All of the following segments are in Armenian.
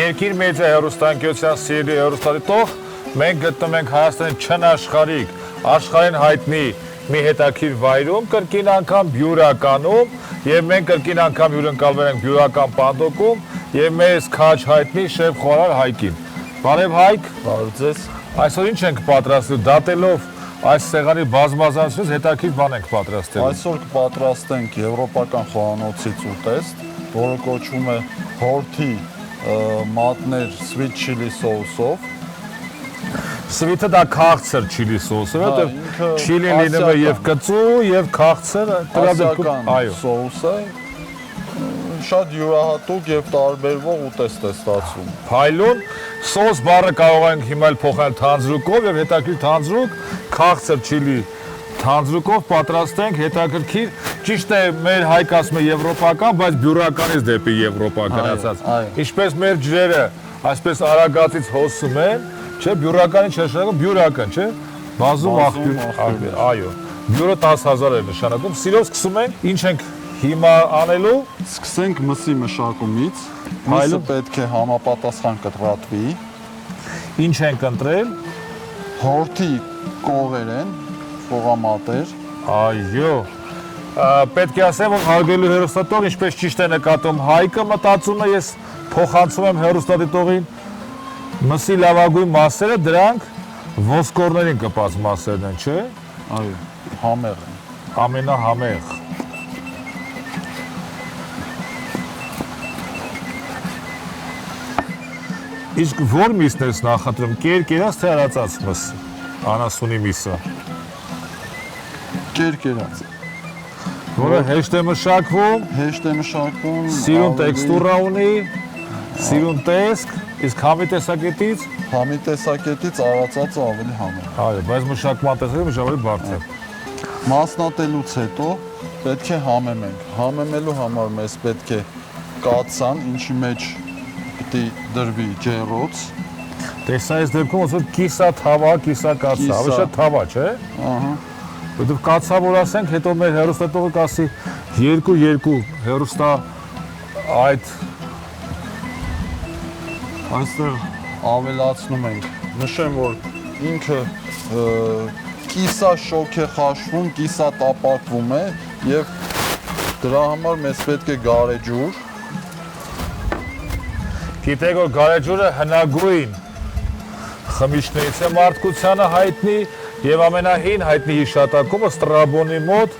Երկիր մեծ է հեռուստաընկերության սիրելի հեռուստադիտող, մենք գտնվում ենք Հայաստանի չնաշխարհիկ, աշխարհին հայտնի մի հետաքրքիր վայրում, կրկին անգամ Բյուրականում, եւ մենք կրկին անգամ հյուրընկալվել ենք Բյուրական Պանդոկում եւ մեզ քաջ հայտնի շեֆ խոհարար Հայկին։ Բարև Հայկ, բարև ձեզ։ Այսօր ինչ ենք պատրաստել, դատելով այս սեղանի բազմազանությունից հետաքրքիր բան ենք պատրաստել։ Այսօր կպատրաստենք եվրոպական խոհանոցից ուտեստ, որը կոչվում է հորթի մատներ sweet chili sauce-ով։ Սվիթը դա քաղցր չիլի սոուսը, որտեղ չիլին լինում է եւ կծու եւ քաղցր, դրա դեպքում սոուս է, շատ յուրահատուկ եւ տարբերվող ուտեստ է ստացվում։ Փայլուն սոուս բառը կարող ենք հիմա փոխել թանձրուկով եւ հետաքրքիր թանձրուկ, քաղցր չիլի թանձրուկով պատրաստենք հետաքրքիր, ճիշտ է մեր Հայկ ասում է եվրոպական, բայց բյուրականից դեպի Եվրոպա գնացած։ Ինչպես մեր ջրերը այսպես արագածից հոսում են, չէ, բյուրականի չնշանակում բյուրական, չէ, բազում աղբյուր, այո, բյուրը 10,000 է նշանակում, սիրով սկսում ենք, ինչ ենք հիմա անելու, սկսենք մսի մշակումից, միսը պետք է համապատասխան կտրատվի, ինչ ենք ընտրել, հորթի կողեր են, խողամատեր, այո, պետք է ասեմ, որ հարգելի հեռուստադիտող, ինչպես ճիշտ է նկատում Հայկը մտածում է, ես փոխանցում եմ հեռուստադիտողին, մսի լավագույն մասերը դրանք ոսկորներին կպած մասերն են, չէ՞։ Այո, համեղ են։ Ամենահամեղ։ Իսկ որ միսն ես նախընտրում, կերկերած թե արածած մսը, անասունի միսը։ Կերկերած։ Որը հեշտ է մշակվում, սիրուն տեքստուրա ունի, սիրուն տեսք, իսկ համի տեսակետից արածածը ավելի համեղ։ Այո, բայց մշակման տեսակետից ավելի բարձր։ Մասնատելուց հետո պետք է համեմենք։ Համեմելու համար մեզ պետք է կաթսան, ինչի մեջ պիտի դրվի ջեռոց։ Տեսա այս դեպքում ոնց որ կիսա թավա, կիսա կաթսա, ավելի շատ թավա, չէ՞։ Ահա։ Որտեվ կաթսա որ ասենք, հետո մեր հեռուստատողը կասի 2 հեռուստա այդ Այստեղ ավելացնում ենք, նշեմ, որ ինքը կիսա շոք է խաշվում, կիսա տապակվում է և դրա համար մեզ պետք է գարեջուր։ Գիտեք, որ գարեջուրը հնագույն խմիչքներից է մարդկությանը հայտնի և ամենահին հայտնի հիշատակումը Ստրաբոնի մոտ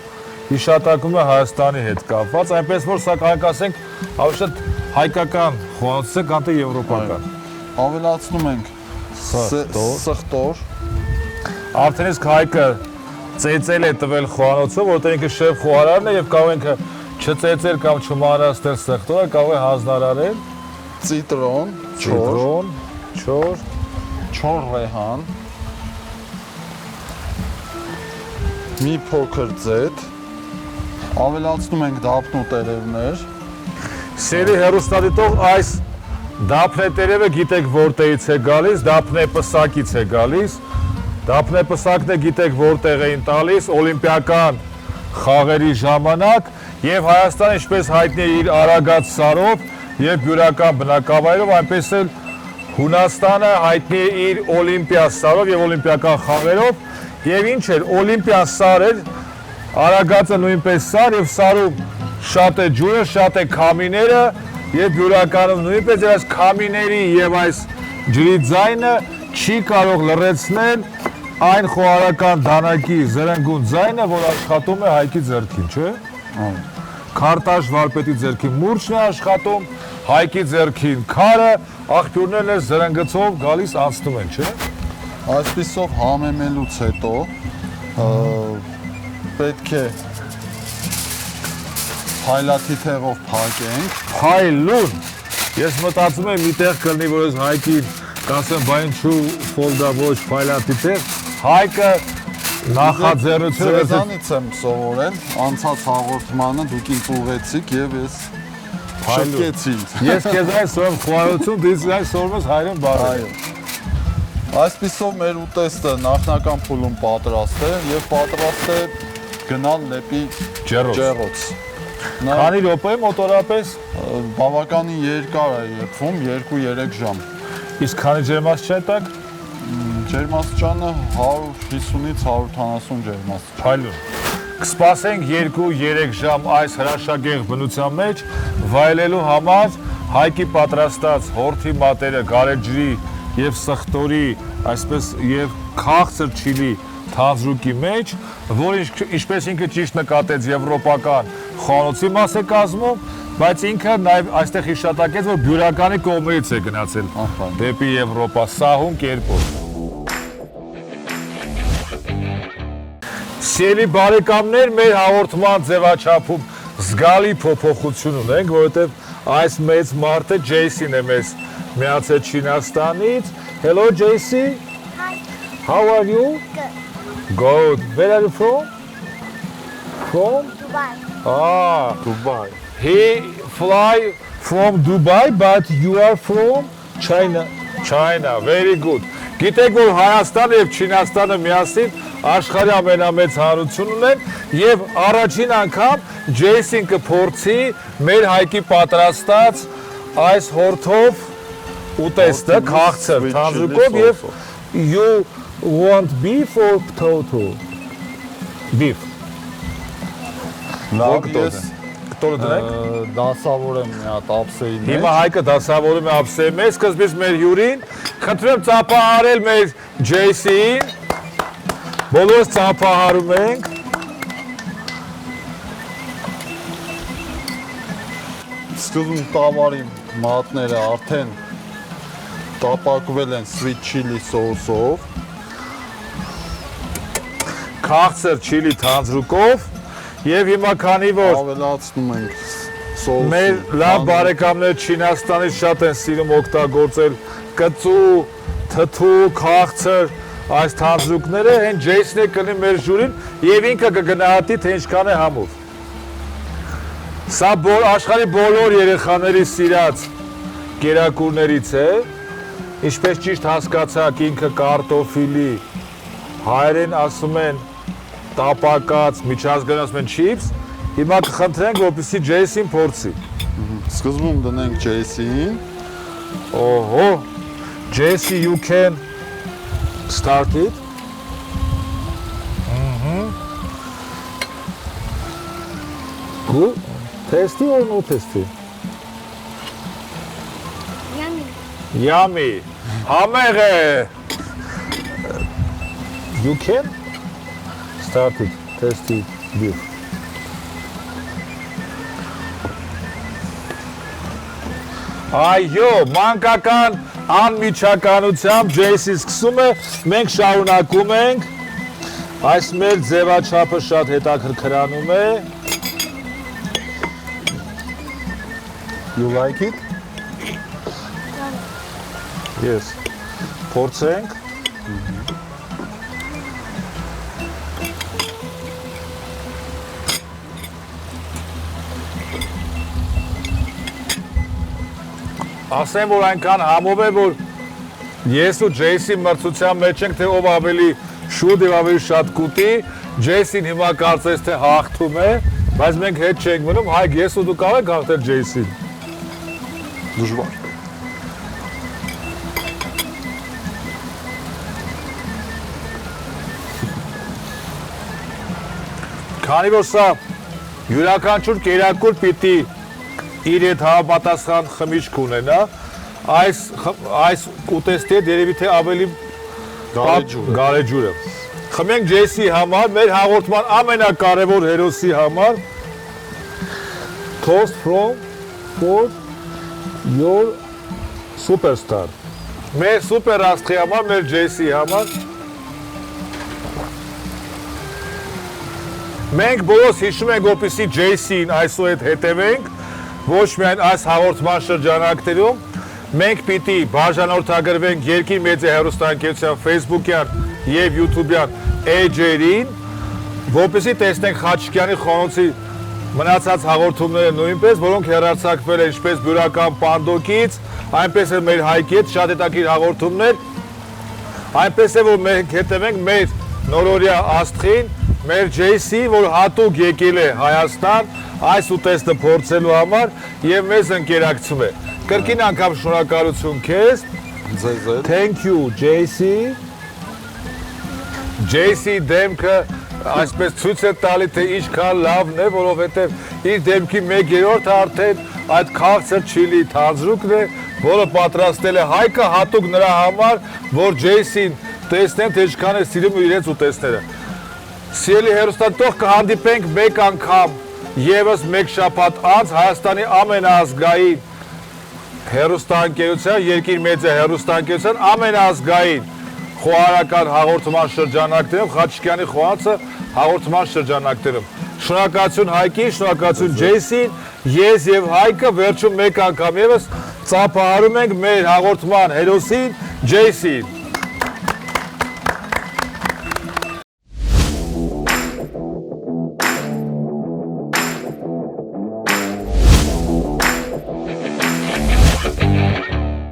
հիշատակում է Հայաստանի հետ կապված, այնպես որ սա կարող ասենք ավելի շատ հայկական խոհանոցը կամ թե եվրոպական։ Ավելացնում ենք սխտոր։ Արդեն իսկ Հայկը ծեծել է տվել խոհանոցը, որտեղ ինքը շեֆ խոհարարն է և կարող ենք չծեծել կամ չմանրացնել սխտորը, կարող է հանձնարարել Ծիտրոն, չոր ռեհան, մի փոքր ձետ, ավելացնում ենք դափնու տերևներ։ Սերի հեռուստադիտող այս դափնե տերևը գիտեք որտեղից է գալիս, դափնե պսակից է գալիս, դափնե պսակն է գիտեք որտեղ էին տալիս օլիմպիական խաղերի ժամանակ և Հայաստանը ինչպես հայտնի է իր արագած սարով և բյուրական բնակավայրով, այնպես էլ Հունաստանը հայտնի է իր օլիմպիա սարով և օլիմպիական խաղերով և ինչ էր, օլիմպիան սար էր, արագածը նույնպես սար և սարում շատ է ջուրը, շատ է քամիները և բյուրականում նույնպես այս քամիների և այս ջրի ձայնը չի կարող լռեցնել այն խոհարարական դանակի զրնգուն ձայնը, որ աշխատում է Հայկի ձեռքին, չէ՞։ Քարտաշ վարպետի ձեռքին մուրճն է աշխատում, Հայկի ձեռքին քարը, աղբյուրներն էլ զրնգցով գալիս անցնում են, չէ՞։ Այսպիսով համեմելուց հետո պետք է փայլաթիթեղով փակենք։ Փայլուն։ Ես մտածում եմ միտեղ կլինի, որ ես Հայկին կասեմ, բա ինչու ֆոլդա ոչ փայլաթիթեղ։ Հայկը նախաձեռնությունը ձեզանից եմ սովորել, անցած հաղորդմանը դուք ինձ ուղեցիք և ես շփկեցի ինձ։ Ես քեզ այն սովորեմ խոհարարություն, դու ինձ այն սովորում ես հայերեն բառերը։ Այսպիսով մեր ուտեստը նախնական փուլում պատրաստ է և պատրաստ է գնալ դեպի ջեռոց։ Քանի րոպե մոտորապես։ Բավականին երկար է եփվում, 2-3 ժամ։ Իսկ քանի ջերմաստիճան տակ։ Ջերմաստիճանը 150-ից 170 ջերմաստիճան։ Փայլուն։ Կսպասենք 2-3 ժամ այս հրաշագեղ բնության մեջ վայելելու համար Հայկի պատրաստած հորթի մատերը, գարեջրի եւ սխտորի, այսպես եւ քաղցր չիլի թանձրուկի մեջ, որ ինչպես ինքը ճիշտ նկատեց եվրոպական խոհանոցի մաս է կազմում, բայց ինքը նաեւ այստեղ հիշատակեց, որ բյուրականի կողմից է գնացել դեպի Եվրոպա, սահուն կերպով։ Սիրելի բարեկամներ, մեր հաղորդման ձևաչափում զգալի փոփոխություն ունենք, որովհետեւ այս մեծ մարդը Ջեյսին է մեզ միացել Չինաստանից։ Hello JC. Hi. How are you? Good. Good. Where are you from? From? Dubai. Ah, Dubai. he fly from Dubai, but you are from China. China, very good. Գիտեք, որ Հայաստանը եւ Չինաստանը միասին աշխարհի ամենամեծ հանրությունն ունեն եւ առաջին անգամ Ջեյսին կփորձի մեր Հայկի պատրաստած այս հորթով ուտեստը քաղցր թանձրուկով եւ you want beef or potato? Beef. Լավ, Կտորը դնենք։ դասավոր եմ մի հատ ափսեի մեջ։ Հիմա Հայկը դասավորում է ափսեի մեջ, սկզբից մեր հյուրին, խնդրեմ ծափահարել մեր Ջեյսին։ Բոլորս ծափահարում ենք։ Սկզբում տավարի մատները արդեն տապակվել են sweet chili սոուսով։ Քաղցր չիլի թանձրուկով եւ հիմա քանի որ Ավելացնում ենք սոուսը։ մեր լավ բարեկամներ Չինաստանից շատ են սիրում օգտագործել կծու, թթու, քաղցր այս թանձրուկները, հեն Ջեյսն է կնի մեր ժյուրին եւ ինքը կգնահատի թե ինչքան է համով։ Սա աշխարհի բոլոր երեխաների սիրած կերակուրներից է, ինչպես ճիշտ հասկացաք, ինքը կարտոֆիլի, հայերեն ասում են տապակած, միջազգային ասում են chips, հիմա կխնդրենք, որպեսզի Ջեյսին փորձի։ Սկզբում դնենք Ջեյսին։ Օհո, Ջեյսի, you can start it. Good. Tasty or no tasty? Yummy. Yummy. Համեղ է։ You can start it. Tasty beef. Այո, մանկական անմիջականությամբ Ջեյսի սկսում է, մենք շարունակում ենք, այս մեր ձևաչափը շատ հետաքրքրանում է։ You like it? Yes, փորձենք։ Ասեմ, որ այնքան համով է, որ ես ու Ջեյսի մրցության մեջ ենք, թե ով ավելի շուտ եւ ավելի շատ կուտի, Ջեյսին հիմա կարծես թե հաղթում է, բայց մենք հետ չենք մնում, Հայկ, ես ու դու կարող եք հաղթել Ջեյսին։ Դժվար։ Քանի որ սա յուրաքանչյուր կերակուր պիտի իր հետ համապատասխան խմիչք ունենա, այս ուտեստի հետ երևի թե ավելի գարեջուրը։ Խմենք Ջեյսի համար, մեր հաղորդման ամենակարևոր հերոսի համար, toast for your superstar։ Մեր սուպեր աստղի համար, մեր Ջեյսի համար։ Մենք բոլորս հիշում ենք, որպեսզի Ջեյսին այսօր հետ հետևենք, ոչ միայն այս հաղորդման շրջանակներում, մենք պիտի բաժանորդագրվենք Երկիր մեծի հեռուստաընկերության Facebook-յան եւ YouTube-յան էջերին, որպեսզի տեսնենք Խաչիկյանի խոհանոցի մնացած հաղորդումները նույնպես, որոնք հեռարձակվել են ինչպես բյուրական Պանդոկից, այնպես էլ մեր Հայկի հետ շատ հետաքրքիր հաղորդումներ, այնպես է որ մենք հետևենք մեր նորօրյա աստղին, մեր JC, որ հատուկ եկել է Հայաստան այս ուտեստը փորձելու համար եւ մեզ ընկերակցում է։ Կրկին անգամ շնորհակալություն քեզ։ Ձեզ էլ։ Thank you JC։ JC դեմքը այսպես ցույց է տալի թե ինչքան լավն է, որովհետեւ իր դեմքի 1/3-ը արդեն այդ քաղցր չիլի թանձրուկն է, որը պատրաստել է Հայկը հատուկ նրա համար, որ JC-ին տեսնեն թե ինչքան է սիրում իրենց ուտեստները։ Սիրելի հերոստատող, կհանդիպենք մեկ անգամ եւս մեկ շաբաթ անց Հայաստանի ամենաազգային հերոստանգերության, երկիր մեծը հերոստանգերության ամենաազգային խոհարական հաղորդման շրջանակներում, Խաչիկյանի խոհանոցը հաղորդման շրջանակներում։ Շնորհակալություն Հայկին, շնորհակալություն JC-ին, ես եւ Հայկը վերջում մեկ անգամ եւս ծափահարում ենք մեր հաղորդման հերոսին JC-ին։